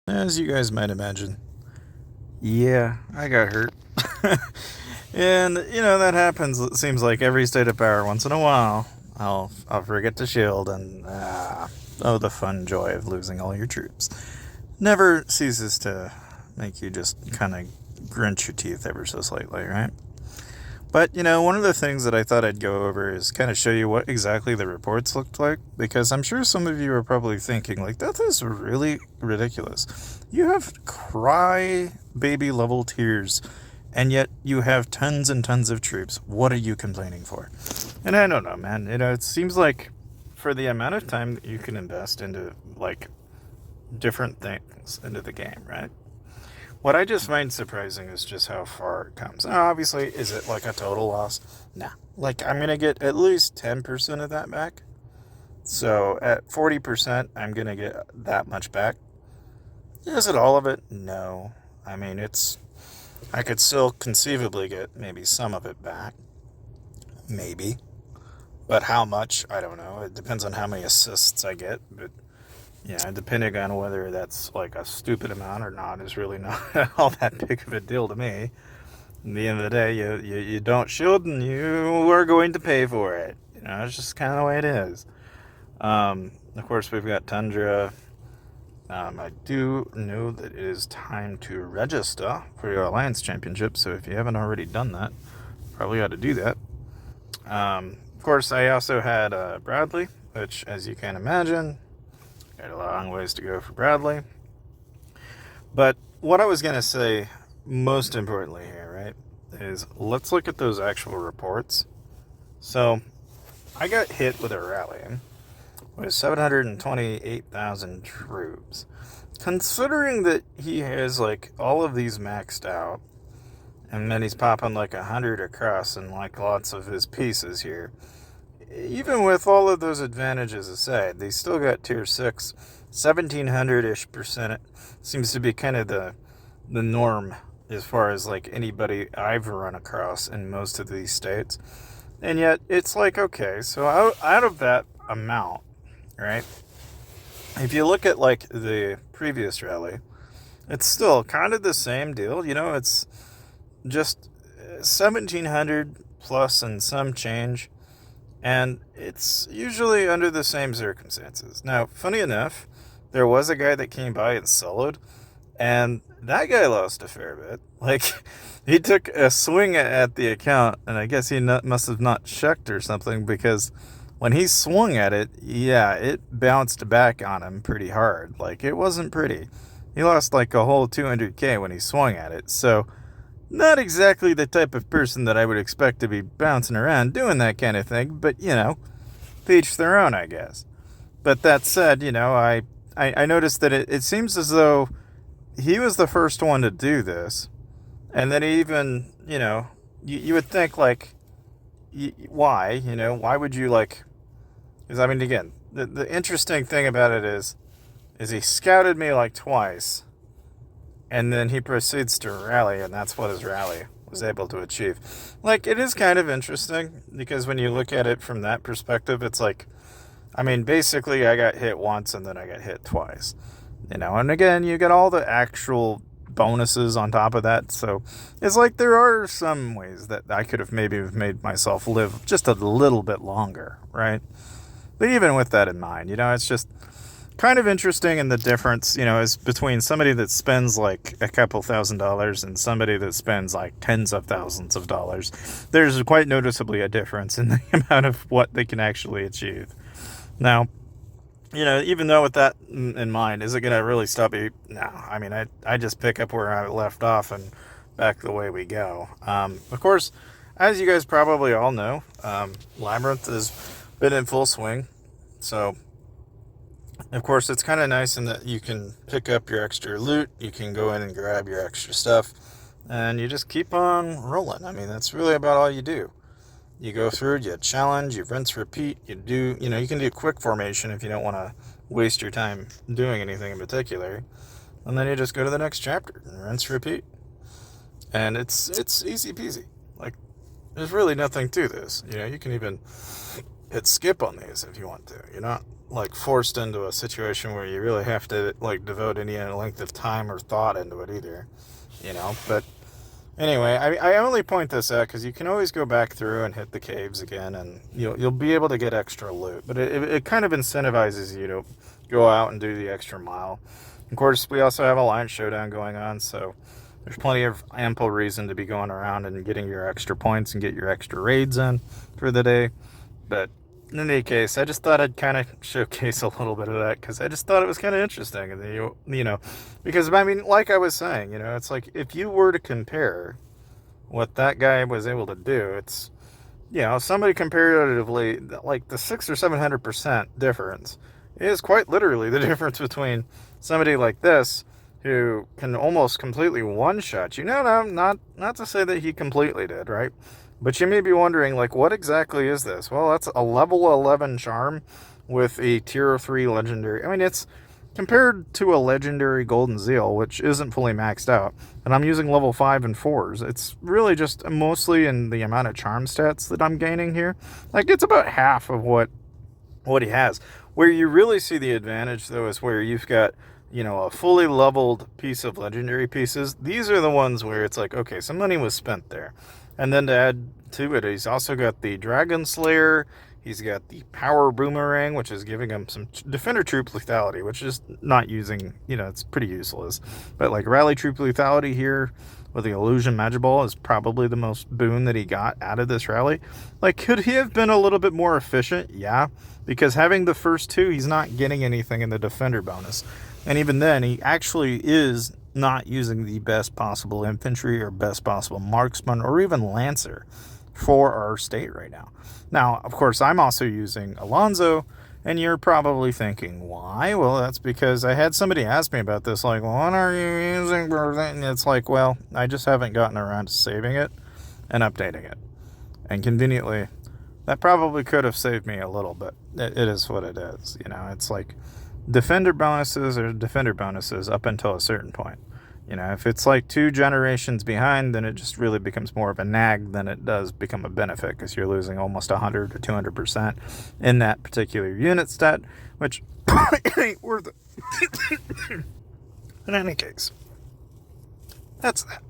As you guys might imagine, yeah, I got hurt. And, that happens, it seems like every state of power. Once in a while, I'll forget to shield, and, oh, the fun joy of losing all your troops. Never ceases to make you just kind of grinch your teeth ever so slightly, right? But, one of the things that I thought I'd go over is kind of show you what exactly the reports looked like, because I'm sure some of you are probably thinking, like, that is really ridiculous. You have cry baby level tiers, and yet you have tons and tons of troops. What are you complaining for? And I don't know, man. It seems like for the amount of time that you can invest into, like, different things into the game, right? What I just find surprising is just how far it comes. Now, obviously, is it like a total loss? Nah. Like, I'm going to get at least 10% of that back. So at 40%, I'm going to get that much back. Is it all of it? No. I mean, I could still conceivably get maybe some of it back. Maybe. But how much? I don't know. It depends on how many assists I get. But yeah, depending on whether that's like a stupid amount or not is really not all that big of a deal to me. At the end of the day, you don't shield and you are going to pay for it. It's just kind of the way it is. Of course, we've got Tundra. I do know that it is time to register for your Alliance Championship, so if you haven't already done that, probably ought to do that. Of course, I also had Bradley, which, as you can imagine, got a long ways to go for Bradley. But what I was going to say, most importantly here, right, is let's look at those actual reports. So, I got hit with a rally with 728,000 troops. Considering that he has, like, all of these maxed out, and then he's popping like 100 across in, like, lots of his pieces here, even with all of those advantages aside, they still got tier 6, 1700-ish percent. Seems to be kind of the norm as far as, like, anybody I've run across in most of these states. And yet, it's like, okay, so out of that amount, right, if you look at, like, the previous rally, it's still kind of the same deal. It's just 1700 plus and some change. And it's usually under the same circumstances. Now, funny enough, there was a guy that came by and soloed, and that guy lost a fair bit. Like, he took a swing at the account, and I guess he must have not checked or something, because when he swung at it, yeah, it bounced back on him pretty hard. Like, it wasn't pretty. He lost like a whole 200k when he swung at it, so not exactly the type of person that I would expect to be bouncing around doing that kind of thing, but, to each their own, I guess. But that said, I noticed that it seems as though he was the first one to do this, and then he even, you would think, like, why, why would you, like, because, I mean, again, the interesting thing about it is he scouted me, like, twice, and then he proceeds to rally, and that's what his rally was able to achieve. Like, it is kind of interesting, because when you look at it from that perspective, it's like, I mean, basically, I got hit once, and then I got hit twice. And again, you get all the actual bonuses on top of that, so it's like there are some ways that I could have maybe made myself live just a little bit longer, right? But even with that in mind, it's just kind of interesting, in the difference, is between somebody that spends like a couple $1,000s and somebody that spends like tens of thousands of dollars. There's quite noticeably a difference in the amount of what they can actually achieve. Now, even though with that in mind, is it going to really stop you? No. I mean, I just pick up where I left off and back the way we go. Of course, as you guys probably all know, Labyrinth has been in full swing. So, of course, it's kind of nice in that you can pick up your extra loot, you can go in and grab your extra stuff, and you just keep on rolling. I mean, that's really about all you do. You go through, you challenge, you rinse, repeat, you can do quick formation if you don't want to waste your time doing anything in particular, and then you just go to the next chapter and rinse, repeat. And it's easy peasy. Like, there's really nothing to this. You can even hit skip on these if you want to, like forced into a situation where you really have to like devote any length of time or thought into it either, But anyway, I only point this out because you can always go back through and hit the caves again, and you'll be able to get extra loot. But it kind of incentivizes you to go out and do the extra mile. Of course, we also have Alliance Showdown going on, so there's plenty of ample reason to be going around and getting your extra points and get your extra raids in for the day. But in any case, I just thought I'd kind of showcase a little bit of that because I just thought it was kind of interesting. And because I mean, like I was saying, it's like if you were to compare what that guy was able to do, it's somebody comparatively like the 600 or 700% difference is quite literally the difference between somebody like this who can almost completely one-shot you. No, not to say that he completely did, right? But you may be wondering, like, what exactly is this? Well, that's a level 11 charm with a tier 3 legendary. I mean, it's compared to a legendary Golden Zeal, which isn't fully maxed out, and I'm using level 5 and 4s. It's really just mostly in the amount of charm stats that I'm gaining here. Like, it's about half of what he has. Where you really see the advantage, though, is where you've got, a fully leveled piece of legendary pieces. These are the ones where it's like, okay, some money was spent there. And then to add to it, he's also got the Dragon Slayer. He's got the Power Boomerang, which is giving him some Defender Troop lethality, which is not using, it's pretty useless. But like Rally Troop lethality here with the Illusion Magic Ball is probably the most boon that he got out of this rally. Like, could he have been a little bit more efficient? Yeah, because having the first two, he's not getting anything in the Defender bonus. And even then, he actually is not using the best possible infantry or best possible marksman or even lancer for our state right now. Now, of course, I'm also using Alonzo, and you're probably thinking, why? Well, that's because I had somebody ask me about this, like, what are you using? And it's like, well, I just haven't gotten around to saving it and updating it. And conveniently, that probably could have saved me a little bit. It is what it is. It's like defender bonuses are defender bonuses up until a certain point. If it's like 2 generations behind, then it just really becomes more of a nag than it does become a benefit because you're losing almost 100 or 200% in that particular unit stat, which ain't worth it. In any case, that's that.